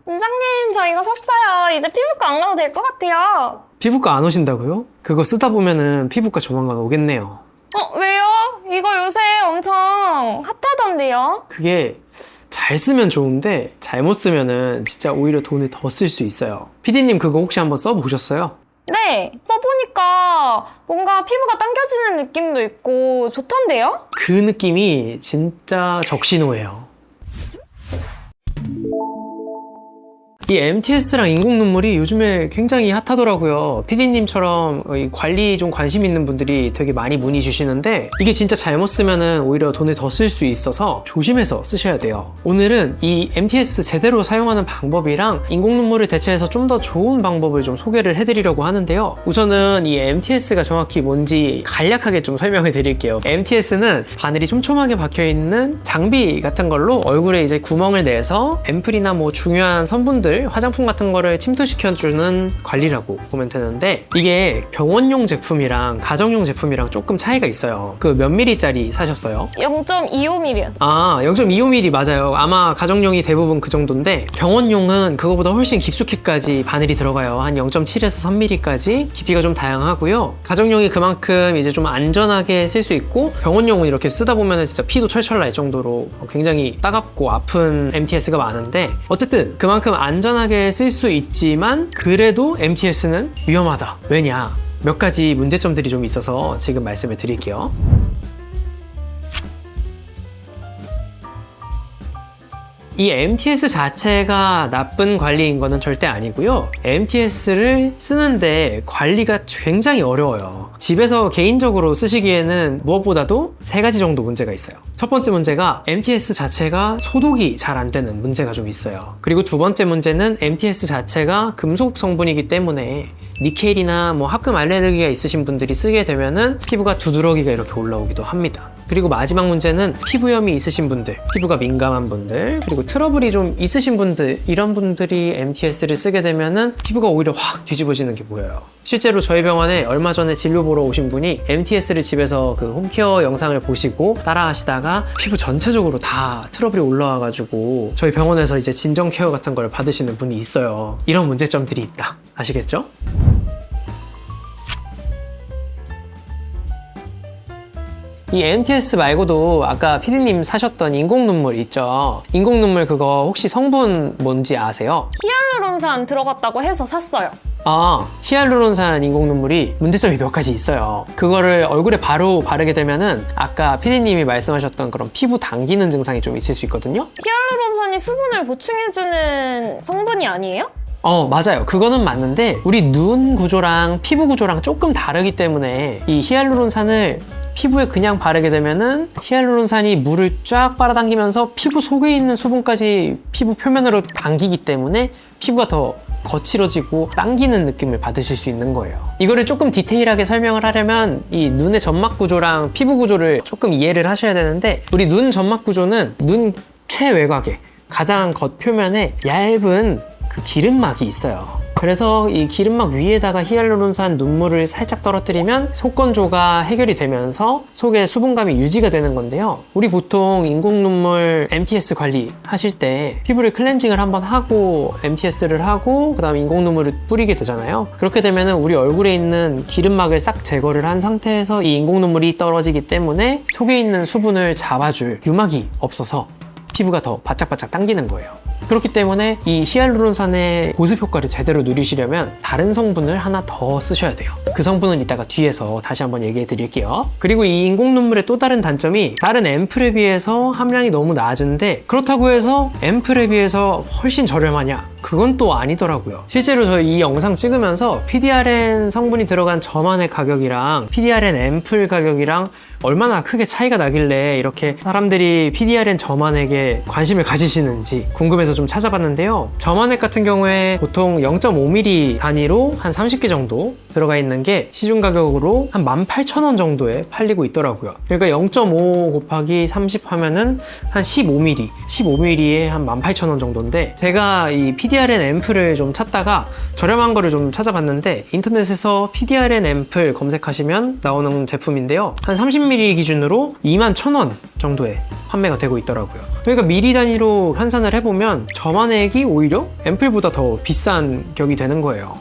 원장님, 저 이거 샀어요. 이제 피부과 안 가도 될 것 같아요. 피부과 안 오신다고요? 그거 쓰다 보면은 피부과 조만간 오겠네요. 왜요? 이거 요새 엄청 핫하던데요? 그게 잘 쓰면 좋은데 잘못 쓰면은 진짜 오히려 돈을 더 쓸 수 있어요. PD님 그거 혹시 한번 써보셨어요? 네, 써보니까 뭔가 피부가 당겨지는 느낌도 있고 좋던데요? 그 느낌이 진짜 적신호예요. 이 MTS랑 인공 눈물이 요즘에 굉장히 핫하더라고요. PD님처럼 관리 좀 관심 있는 분들이 되게 많이 문의 주시는데 이게 진짜 잘못 쓰면은 오히려 돈을 더 쓸 수 있어서 조심해서 쓰셔야 돼요. 오늘은 이 MTS 제대로 사용하는 방법이랑 인공 눈물을 대체해서 좀 더 좋은 방법을 좀 소개를 해드리려고 하는데요. 우선은 이 MTS가 정확히 뭔지 간략하게 좀 설명해 드릴게요. MTS는 바늘이 촘촘하게 박혀있는 장비 같은 걸로 얼굴에 이제 구멍을 내서 앰플이나 뭐 중요한 성분들 화장품 같은 거를 침투시켜주는 관리라고 보면 되는데 이게 병원용 제품이랑 가정용 제품이랑 조금 차이가 있어요. 그 몇 미리짜리 사셨어요? 0.25mm. 아, 0.25mm 맞아요. 아마 가정용이 대부분 그 정도인데 병원용은 그거보다 훨씬 깊숙이까지 바늘이 들어가요. 한 0.7에서 3mm까지 깊이가 좀 다양하고요. 가정용이 그만큼 이제 좀 안전하게 쓸 수 있고 병원용은 이렇게 쓰다 보면 진짜 피도 철철 날 정도로 굉장히 따갑고 아픈 MTS가 많은데 어쨌든 그만큼 안전하게 쓸 수 있지만 그래도 MTS는 위험하다. 왜냐? 몇 가지 문제점들이 좀 있어서 지금 말씀을 드릴게요. 이 MTS 자체가 나쁜 관리인 거는 절대 아니고요. MTS를 쓰는데 관리가 굉장히 어려워요. 집에서 개인적으로 쓰시기에는 무엇보다도 3가지 정도 문제가 있어요. 첫 번째 문제가 MTS 자체가 소독이 잘 안 되는 문제가 좀 있어요. 그리고 두 번째 문제는 MTS 자체가 금속 성분이기 때문에 니켈이나 뭐 합금 알레르기가 있으신 분들이 쓰게 되면은 피부가 두드러기가 이렇게 올라오기도 합니다. 그리고 마지막 문제는 피부염이 있으신 분들, 피부가 민감한 분들, 그리고 트러블이 좀 있으신 분들, 이런 분들이 MTS를 쓰게 되면은 피부가 오히려 확 뒤집어지는 게 보여요. 실제로 저희 병원에 얼마 전에 진료 보러 오신 분이 MTS를 집에서 그 홈케어 영상을 보시고 따라 하시다가 피부 전체적으로 다 트러블이 올라와가지고 저희 병원에서 이제 진정 케어 같은 걸 받으시는 분이 있어요. 이런 문제점들이 있다. 아시겠죠? 이 MTS 말고도 아까 PD님 사셨던 인공 눈물 있죠? 인공 눈물 그거 혹시 성분 뭔지 아세요? 히알루론산 들어갔다고 해서 샀어요. 아, 히알루론산 인공 눈물이 문제점이 몇 가지 있어요. 그거를 얼굴에 바로 바르게 되면은 아까 PD님이 말씀하셨던 그런 피부 당기는 증상이 좀 있을 수 있거든요? 히알루론산이 수분을 보충해주는 성분이 아니에요? 맞아요. 그거는 맞는데 우리 눈 구조랑 피부 구조랑 조금 다르기 때문에 이 히알루론산을 피부에 그냥 바르게 되면은 히알루론산이 물을 쫙 빨아당기면서 피부 속에 있는 수분까지 피부 표면으로 당기기 때문에 피부가 더 거칠어지고 당기는 느낌을 받으실 수 있는 거예요. 이거를 조금 디테일하게 설명을 하려면 이 눈의 점막 구조랑 피부 구조를 조금 이해를 하셔야 되는데 우리 눈 점막 구조는 눈 최외곽에 가장 겉표면에 얇은 그 기름막이 있어요. 그래서 이 기름막 위에다가 히알루론산 눈물을 살짝 떨어뜨리면 속건조가 해결이 되면서 속에 수분감이 유지가 되는 건데요. 우리 보통 인공 눈물 MTS 관리 하실 때 피부를 클렌징을 한번 하고 MTS를 하고 그 다음에 인공 눈물을 뿌리게 되잖아요. 그렇게 되면 우리 얼굴에 있는 기름막을 싹 제거를 한 상태에서 이 인공 눈물이 떨어지기 때문에 속에 있는 수분을 잡아줄 유막이 없어서 피부가 더 바짝바짝 당기는 거예요. 그렇기 때문에 이 히알루론산의 보습 효과를 제대로 누리시려면 다른 성분을 하나 더 쓰셔야 돼요. 그 성분은 이따가 뒤에서 다시 한번 얘기해 드릴게요. 그리고 이 인공 눈물의 또 다른 단점이 다른 앰플에 비해서 함량이 너무 낮은데 그렇다고 해서 앰플에 비해서 훨씬 저렴하냐? 그건 또 아니더라고요. 실제로 저 이 영상 찍으면서 PDRN 성분이 들어간 저만의 가격이랑 PDRN 앰플 가격이랑 얼마나 크게 차이가 나길래 이렇게 사람들이 PDRN 저만액에 관심을 가지시는지 궁금해서 좀 찾아봤는데요. 저만액 같은 경우에 보통 0.5mm 단위로 한 30개 정도 들어가 있는 게 시중 가격으로 한 18,000원 정도에 팔리고 있더라고요. 그러니까 0.5 곱하기 30 하면은 한 15mm, 15mm에 한 18,000원 정도인데 제가 이 PDRN PDRN 앰플을 좀 찾다가 저렴한 거를 좀 찾아봤는데 인터넷에서 PDRN 앰플 검색하시면 나오는 제품인데요. 한 30ml 기준으로 21,000원 정도에 판매가 되고 있더라고요. 그러니까 미리 단위로 환산을 해보면 저만액이 오히려 앰플보다 더 비싼 격이 되는 거예요.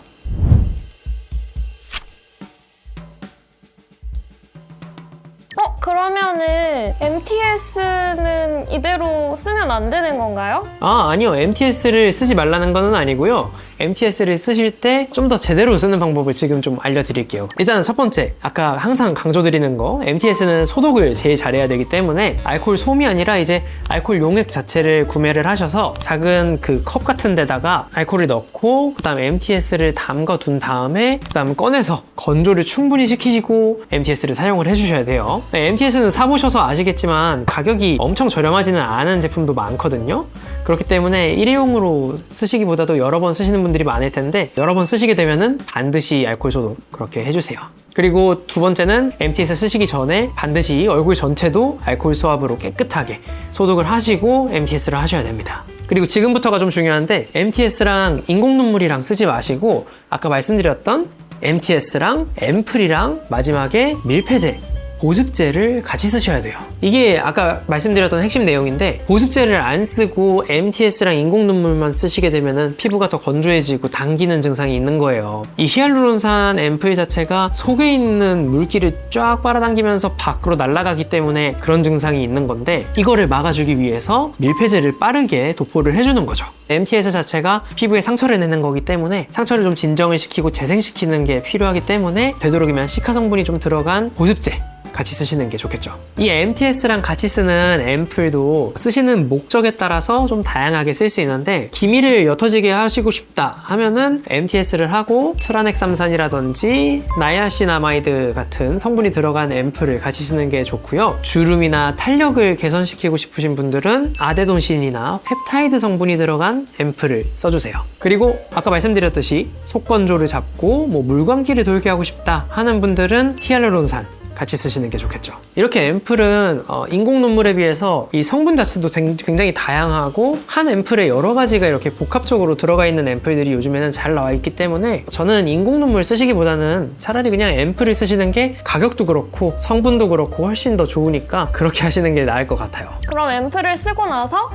그러면은 MTS는 이대로 쓰면 안 되는 건가요? 아니요. MTS를 쓰지 말라는 건 아니고요. MTS를 쓰실 때 좀 더 제대로 쓰는 방법을 지금 좀 알려드릴게요. 일단 첫 번째, 아까 항상 강조드리는 거, MTS는 소독을 제일 잘해야 되기 때문에 알코올 솜이 아니라 이제 알코올 용액 자체를 구매를 하셔서 작은 그 컵 같은 데다가 알코올을 넣고 그다음에 MTS를 담가 둔 다음에 그다음 꺼내서 건조를 충분히 시키시고 MTS를 사용을 해주셔야 돼요. MTS는 사보셔서 아시겠지만 가격이 엄청 저렴하지는 않은 제품도 많거든요. 그렇기 때문에 일회용으로 쓰시기보다도 여러 번 쓰시는 분들이 많을 텐데 여러 번 쓰시게 되면은 반드시 알코올 소독 그렇게 해주세요. 그리고 두 번째는 MTS 쓰시기 전에 반드시 얼굴 전체도 알코올 수압으로 깨끗하게 소독을 하시고 MTS를 하셔야 됩니다. 그리고 지금부터가 좀 중요한데 MTS랑 인공 눈물이랑 쓰지 마시고 아까 말씀드렸던 MTS랑 앰플이랑 마지막에 밀폐제 보습제를 같이 쓰셔야 돼요. 이게 아까 말씀드렸던 핵심 내용인데 보습제를 안 쓰고 MTS랑 인공 눈물만 쓰시게 되면은 피부가 더 건조해지고 당기는 증상이 있는 거예요. 이 히알루론산 앰플 자체가 속에 있는 물기를 쫙 빨아당기면서 밖으로 날아가기 때문에 그런 증상이 있는 건데 이거를 막아주기 위해서 밀폐제를 빠르게 도포를 해주는 거죠. MTS 자체가 피부에 상처를 내는 거기 때문에 상처를 좀 진정을 시키고 재생시키는 게 필요하기 때문에 되도록이면 시카 성분이 좀 들어간 보습제 같이 쓰시는 게 좋겠죠. 이 MTS랑 같이 쓰는 앰플도 쓰시는 목적에 따라서 좀 다양하게 쓸 수 있는데 기미를 옅어지게 하시고 싶다 하면은 MTS를 하고 트라넥삼산이라든지 나이아신아마이드 같은 성분이 들어간 앰플을 같이 쓰는 게 좋고요. 주름이나 탄력을 개선시키고 싶으신 분들은 아데노신이나 펩타이드 성분이 들어간 앰플을 써주세요. 그리고 아까 말씀드렸듯이 속건조를 잡고 물광기를 돌게 하고 싶다 하는 분들은 히알루론산 같이 쓰시는 게 좋겠죠. 이렇게 앰플은 인공 눈물에 비해서 이 성분 자체도 굉장히 다양하고 한 앰플에 여러 가지가 이렇게 복합적으로 들어가 있는 앰플들이 요즘에는 잘 나와 있기 때문에 저는 인공 눈물 쓰시기보다는 차라리 그냥 앰플을 쓰시는 게 가격도 그렇고 성분도 그렇고 훨씬 더 좋으니까 그렇게 하시는 게 나을 것 같아요. 그럼 앰플을 쓰고 나서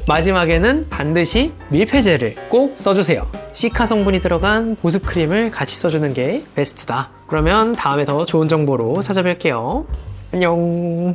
마지막에는 반드시 밀폐제를 꼭 써주세요. 시카 성분이 들어간 보습 크림을 같이 써주는 게 베스트다. 그러면 다음에 더 좋은 정보로 찾아뵐게요. 안녕.